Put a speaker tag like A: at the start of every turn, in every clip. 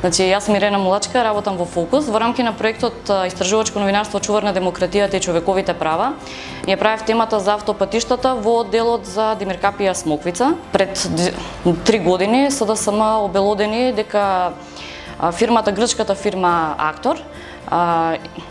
A: Значи, јас сум Ирена Мулачка, работам во Фокус. Во рамки на проектот Истражувачко новинарство чувар на демократијата и човековите права, ја правев темата за автопатиштата во делот за Демиркапија Смоквица. Пред 3 години СДСМ обелодени дека фирмата, грчката фирма Актор,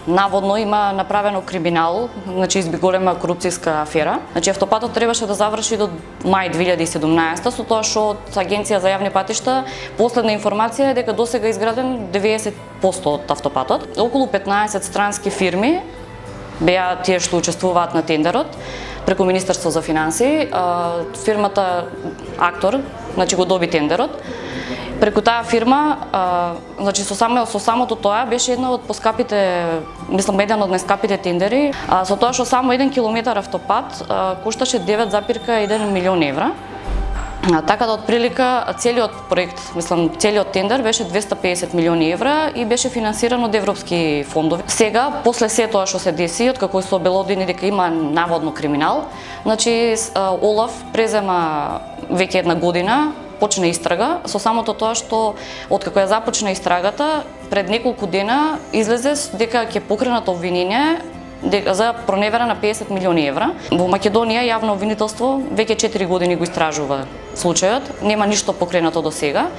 A: наводно има направено криминал, значи избиголема корупцијска афера. Значи автопатот требаше да заврши до мај 2017, со тоа што од Агенција за јавни патишта последна информација е дека досега изграден 90% од автопатот. Околу 15 странски фирми беа тие што учествуваат на тендерот преку Министерство за финансии. Фирмата Актор, значи го доби тендерот. Преку таа фирма, значи со самото тоа беше една од поскапите, мислам еден од најскапите тендери, со тоа што само 1 километар автопат кошташе 9,1 милион евра. Така да отприлика целиот проект, мислам целиот тендер беше 250 милиони евра и беше финансиран од европски фондови. Сега, после се тоа што се деси, откако се обелодени дека има наводно криминал, значи Олаф презема веќе една година, почна истрага, со самото тоа што откако ја започна истрагата, пред неколку дена излезе дека ќе покренат обвинение за проневера на 50 милиони евра. Во Македонија јавно обвинителство веќе 4 години го истражува случајот, нема ништо покренато до сега.